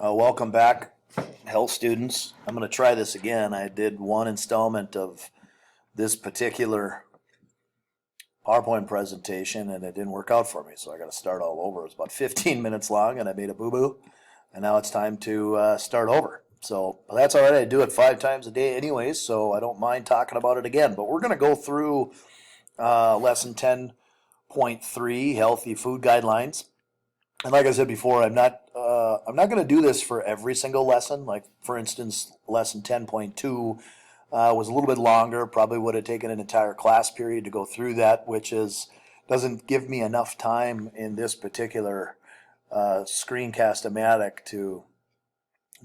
Welcome back, health students. I'm going to try this again. I did one installment of this particular PowerPoint presentation and it didn't work out for me, so I got to start all over. It was about 15 minutes long and I made a boo-boo, and now it's time to start over. So that's all right. I do it 5 times a day anyways, so I don't mind talking about it again. But we're going to go through lesson 10.3, healthy food guidelines. And like I said before, I'm not going to do this for every single lesson. Like, for instance, lesson 10.2 was a little bit longer. Probably would have taken an entire class period to go through that, which doesn't give me enough time in this particular screencast-o-matic to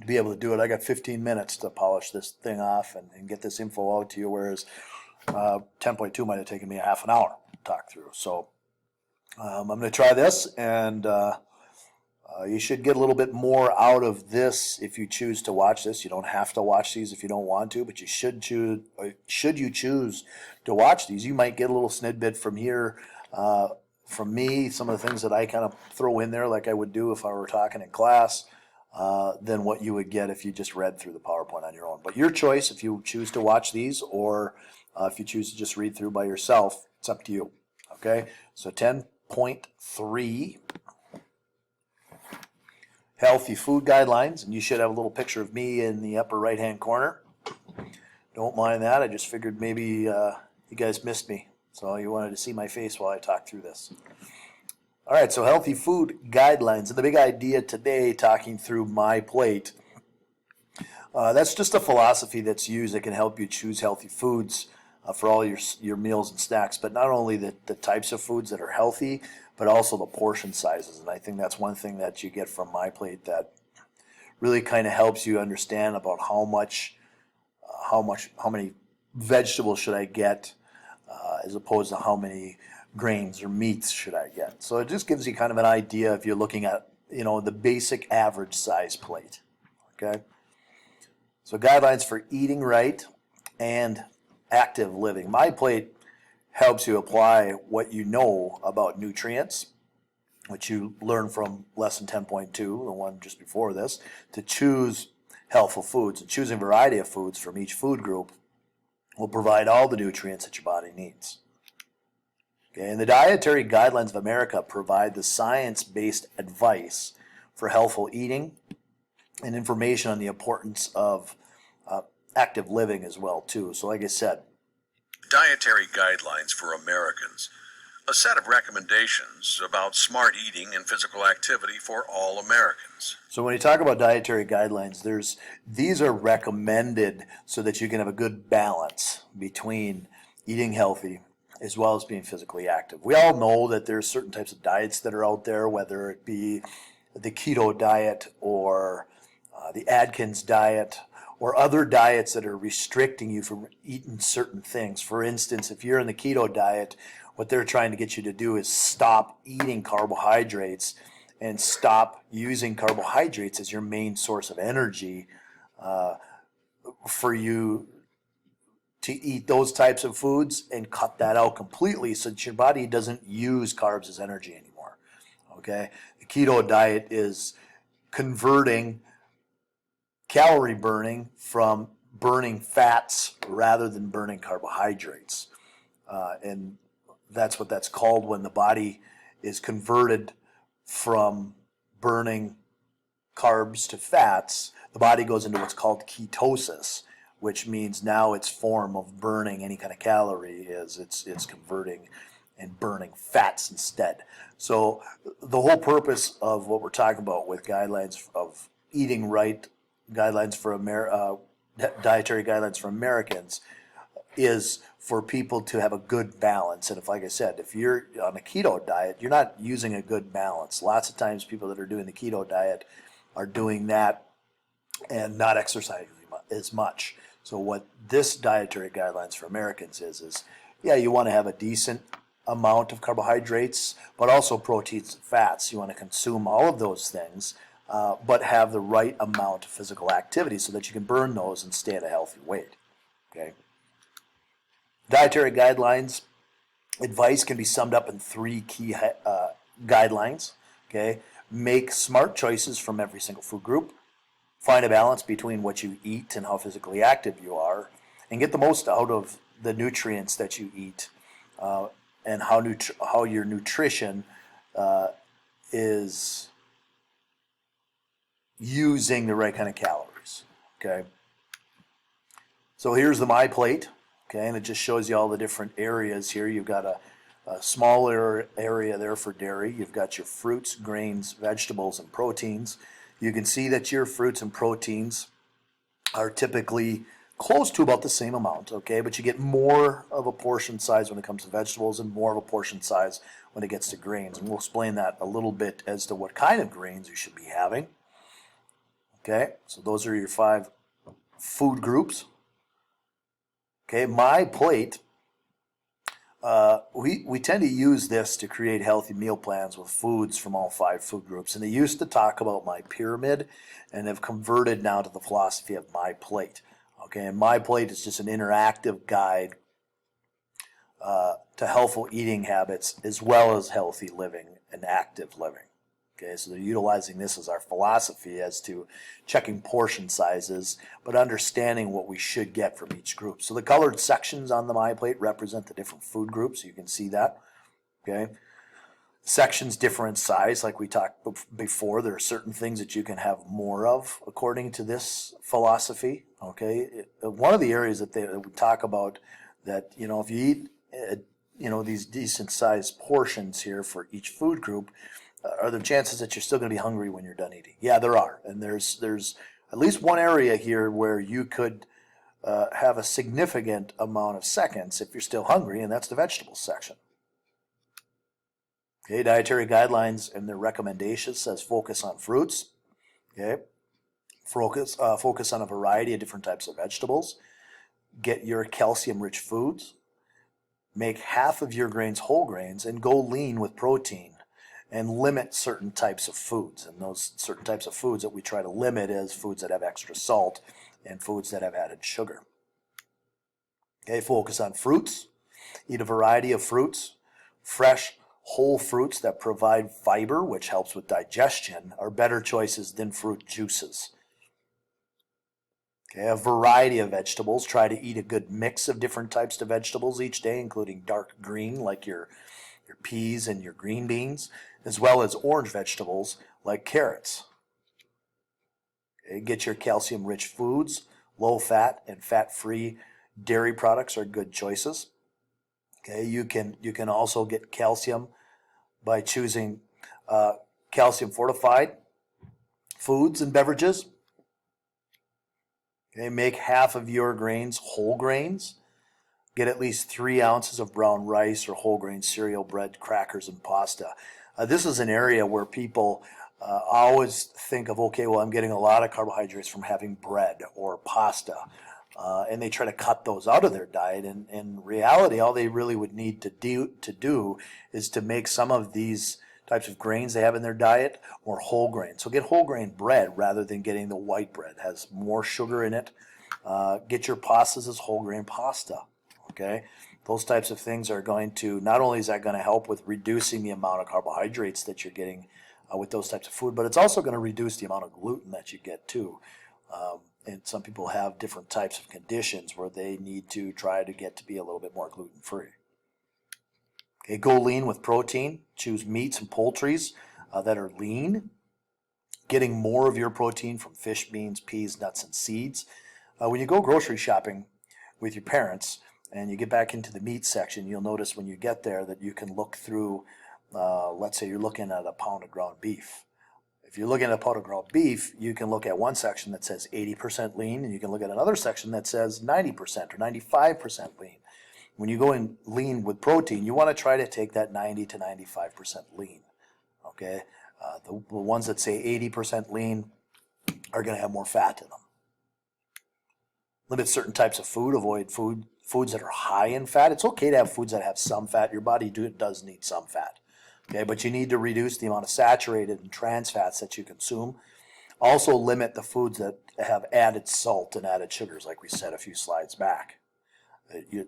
be able to do it. I got 15 minutes to polish this thing off and get this info out to you, whereas 10.2 might have taken me a half an hour to talk through. So I'm going to try this, and you should get a little bit more out of this if you choose to watch this. You don't have to watch these if you don't want to, but you should choose. Should you choose to watch these, you might get a little snidbit from here, from me, some of the things that I kind of throw in there like I would do if I were talking in class, than what you would get if you just read through the PowerPoint on your own. But your choice if you choose to watch these or if you choose to just read through by yourself, it's up to you. Okay, so 10.3. Healthy food guidelines, and you should have a little picture of me in the upper right hand corner. Don't mind that. I just figured maybe you guys missed me, so you wanted to see my face while I talk through this. All right, so healthy food guidelines, and the big idea today, talking through MyPlate. That's just a philosophy that's used that can help you choose healthy foods for all your meals and snacks, but not only the types of foods that are healthy, but also the portion sizes. And I think that's one thing that you get from MyPlate that really kind of helps you understand about how many vegetables should I get, as opposed to how many grains or meats should I get. So it just gives you kind of an idea if you're looking at, the basic average size plate. Okay. So guidelines for eating right and active living. MyPlate helps you apply what you know about nutrients, which you learned from lesson 10.2, the one just before this, to choose healthful foods. And choosing a variety of foods from each food group will provide all the nutrients that your body needs. Okay, and the Dietary Guidelines of America provide the science-based advice for healthful eating and information on the importance of active living as well, too. So like I said, Dietary Guidelines for Americans, a set of recommendations about smart eating and physical activity for all Americans. So when you talk about dietary guidelines, these are recommended so that you can have a good balance between eating healthy as well as being physically active. We all know that there's certain types of diets that are out there, whether it be the keto diet or the Atkins diet, or other diets that are restricting you from eating certain things. For instance, if you're in the keto diet, what they're trying to get you to do is stop eating carbohydrates and stop using carbohydrates as your main source of energy, for you to eat those types of foods and cut that out completely so that your body doesn't use carbs as energy anymore. Okay? The keto diet is converting calorie burning from burning fats rather than burning carbohydrates. And that's what that's called when the body is converted from burning carbs to fats. The body goes into what's called ketosis, which means now its form of burning any kind of calorie is it's converting and burning fats instead. So the whole purpose of what we're talking about with guidelines of eating right, guidelines for dietary guidelines for Americans, is for people to have a good balance. And if, like I said, if you're on a keto diet, you're not using a good balance. Lots of times people that are doing the keto diet are doing that and not exercising as much. So what this dietary guidelines for Americans is yeah, you want to have a decent amount of carbohydrates, but also proteins and fats. You want to consume all of those things, but have the right amount of physical activity so that you can burn those and stay at a healthy weight. Okay. Dietary guidelines advice can be summed up in 3 key guidelines. Okay. Make smart choices from every single food group. find a balance between what you eat and how physically active you are, and get the most out of the nutrients that you eat, and how your nutrition is using the right kind of calories. Okay. So here's the MyPlate. Okay, and it just shows you all the different areas here. You've got a smaller area there for dairy. You've got your fruits, grains, vegetables, and proteins. You can see that your fruits and proteins are typically close to about the same amount, okay? But you get more of a portion size when it comes to vegetables and more of a portion size when it gets to grains. And we'll explain that a little bit as to what kind of grains you should be having. Okay, so those are your 5 food groups. Okay, MyPlate, we tend to use this to create healthy meal plans with foods from all 5 food groups. And they used to talk about My Pyramid and have converted now to the philosophy of MyPlate. Okay, and MyPlate is just an interactive guide to healthful eating habits as well as healthy living and active living. Okay, so they're utilizing this as our philosophy as to checking portion sizes, but understanding what we should get from each group. So the colored sections on the MyPlate represent the different food groups. You can see that. Okay, sections differ in size, like we talked before. There are certain things that you can have more of according to this philosophy. Okay, one of the areas that we talk about that, if you eat these decent sized portions here for each food group, are there chances that you're still going to be hungry when you're done eating? Yeah, there are. And there's at least one area here where you could have a significant amount of seconds if you're still hungry, and that's the vegetables section. Okay, dietary guidelines and their recommendations says focus on fruits. Okay, focus on a variety of different types of vegetables. Get your calcium-rich foods. Make half of your grains whole grains, and go lean with protein. And limit certain types of foods. And those certain types of foods that we try to limit is foods that have extra salt and foods that have added sugar. Okay, focus on fruits. Eat a variety of fruits. Fresh, whole fruits that provide fiber, which helps with digestion, are better choices than fruit juices. Okay, a variety of vegetables. Try to eat a good mix of different types of vegetables each day, including dark green like your peas and your green beans, as well as orange vegetables like carrots. Okay, get your calcium-rich foods. Low-fat and fat-free dairy products are good choices. Okay, you can also get calcium by choosing calcium-fortified foods and beverages. Okay, make half of your grains whole grains. Get at least 3 ounces of brown rice or whole grain cereal, bread, crackers, and pasta. This is an area where people always think of, okay, well, I'm getting a lot of carbohydrates from having bread or pasta. And they try to cut those out of their diet. And in reality, all they really would need to do is to make some of these types of grains they have in their diet more whole grain. So get whole grain bread rather than getting the white bread. It has more sugar in it. Get your pastas as whole grain pasta. Okay, those types of things are going to, not only is that going to help with reducing the amount of carbohydrates that you're getting with those types of food, but it's also going to reduce the amount of gluten that you get too. And some people have different types of conditions where they need to try to get to be a little bit more gluten free. Okay, go lean with protein. Choose meats and poultries that are lean. Getting more of your protein from fish, beans, peas, nuts, and seeds. When you go grocery shopping with your parents, and you get back into the meat section, you'll notice when you get there that you can look through, let's say you're looking at a pound of ground beef. If you're looking at a pound of ground beef, you can look at one section that says 80% lean, and you can look at another section that says 90% or 95% lean. When you go in lean with protein, you want to try to take that 90 to 95% lean. Okay, the ones that say 80% lean are going to have more fat in them. Limit certain types of food. Avoid foods that are high in fat. It's okay to have foods that have some fat. Your body does need some fat. Okay, but you need to reduce the amount of saturated and trans fats that you consume. Also limit the foods that have added salt and added sugars, like we said a few slides back.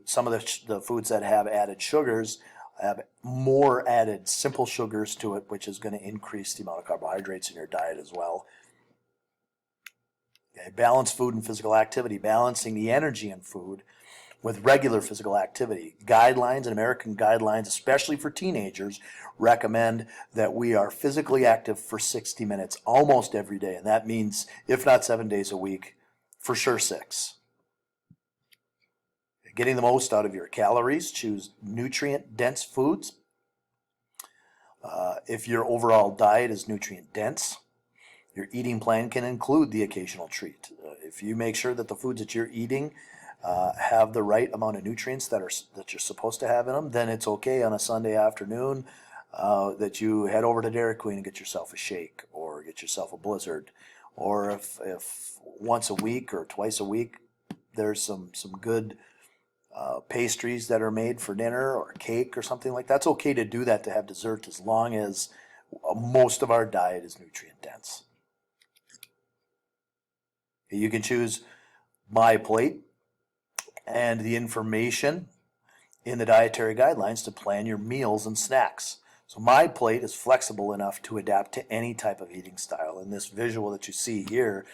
Some of the foods that have added sugars have more added simple sugars to it, which is going to increase the amount of carbohydrates in your diet as well. Okay? Balance food and physical activity, balancing the energy in food with regular physical activity. Guidelines and American guidelines, especially for teenagers, recommend that we are physically active for 60 minutes almost every day. And that means, if not 7 days a week, for sure 6. Getting the most out of your calories, choose nutrient-dense foods. If your overall diet is nutrient-dense, your eating plan can include the occasional treat. If you make sure that the foods that you're eating have the right amount of nutrients that you're supposed to have in them, then it's okay on a Sunday afternoon that you head over to Dairy Queen and get yourself a shake or get yourself a Blizzard. Or if once a week or twice a week there's some good pastries that are made for dinner or cake or something like that, it's okay to do that, to have dessert, as long as most of our diet is nutrient dense. You can choose MyPlate and the information in the dietary guidelines to plan your meals and snacks. So MyPlate is flexible enough to adapt to any type of eating style. And this visual that you see here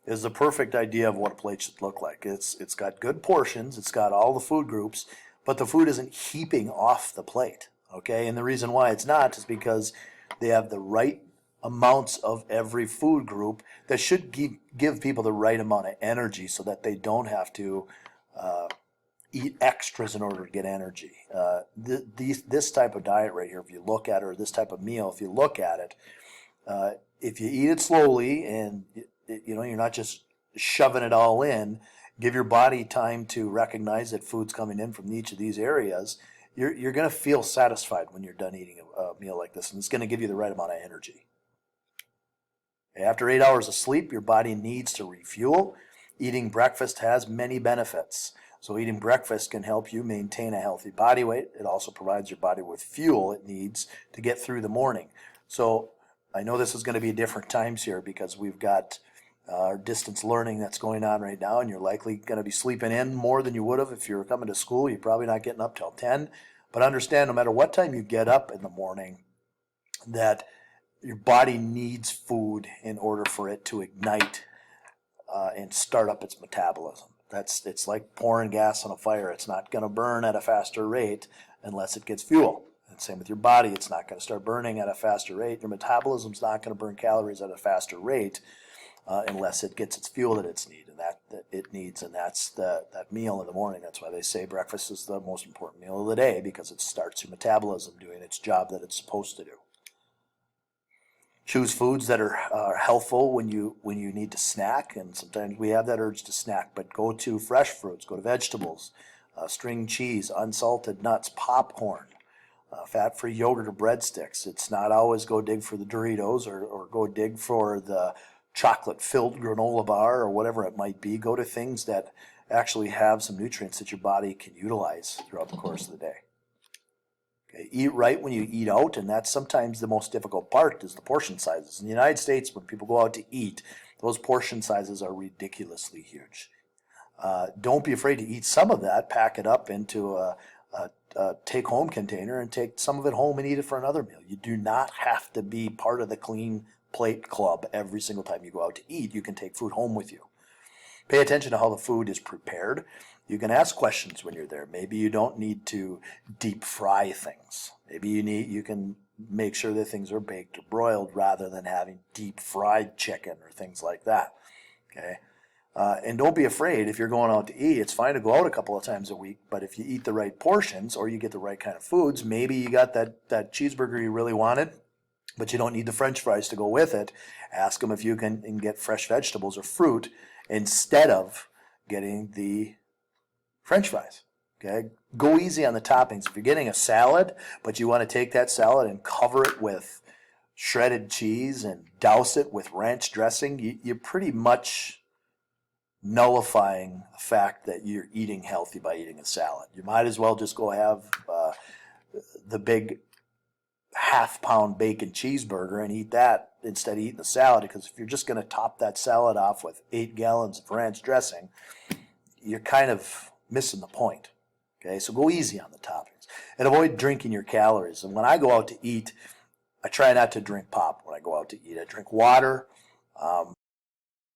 is the perfect idea of what a plate should look like. It's got good portions, it's got all the food groups, but the food isn't heaping off the plate. Okay, and the reason why it's not is because they have the right amounts of every food group that should give people the right amount of energy, so that they don't have to eat extras in order to get energy. This type of diet right here, if you look at it, or this type of meal, if you look at it, if you eat it slowly and you're not just shoving it all in, give your body time to recognize that food's coming in from each of these areas, you're going to feel satisfied when you're done eating a meal like this, and it's going to give you the right amount of energy. After 8 hours of sleep, your body needs to refuel. Eating breakfast has many benefits. So eating breakfast can help you maintain a healthy body weight. It also provides your body with fuel it needs to get through the morning. So I know this is going to be different times here, because we've got our distance learning that's going on right now, and you're likely going to be sleeping in more than you would have if you were coming to school. You're probably not getting up till 10. But understand, no matter what time you get up in the morning, that your body needs food in order for it to ignite and start up its metabolism. It's like pouring gas on a fire. It's not going to burn at a faster rate unless it gets fuel. And same with your body. It's not going to start burning at a faster rate. Your metabolism's not going to burn calories at a faster rate unless it gets its fuel that it needs. And that's that meal in the morning. That's why they say breakfast is the most important meal of the day, because it starts your metabolism doing its job that it's supposed to do. Choose foods that are healthful when you need to snack, and sometimes we have that urge to snack, but go to fresh fruits, go to vegetables, string cheese, unsalted nuts, popcorn, fat-free yogurt or breadsticks. It's not always go dig for the Doritos or go dig for the chocolate-filled granola bar or whatever it might be. Go to things that actually have some nutrients that your body can utilize throughout the course of the day. Eat right when you eat out, and that's sometimes the most difficult part, is the portion sizes. In the United States, when people go out to eat, those portion sizes are ridiculously huge. Don't be afraid to eat some of that. Pack it up into a take-home container and take some of it home and eat it for another meal. You do not have to be part of the clean plate club every single time you go out to eat. You can take food home with you. Pay attention to how the food is prepared. You can ask questions when you're there. Maybe you don't need to deep fry things. Maybe you can make sure that things are baked or broiled rather than having deep fried chicken or things like that. Okay, and don't be afraid if you're going out to eat. It's fine to go out a couple of times a week, but if you eat the right portions or you get the right kind of foods, maybe you got that cheeseburger you really wanted, but you don't need the French fries to go with it. Ask them if you can get fresh vegetables or fruit instead of getting the French fries. Okay, go easy on the toppings. If you're getting a salad, but you want to take that salad and cover it with shredded cheese and douse it with ranch dressing, you're pretty much nullifying the fact that you're eating healthy by eating a salad. You might as well just go have the big half-pound bacon cheeseburger and eat that instead of eating the salad, because if you're just going to top that salad off with 8 gallons of ranch dressing, you're kind of missing the point. Okay, so go easy on the toppings and avoid drinking your calories. And when I go out to eat, I try not to drink pop when I go out to eat. I drink water.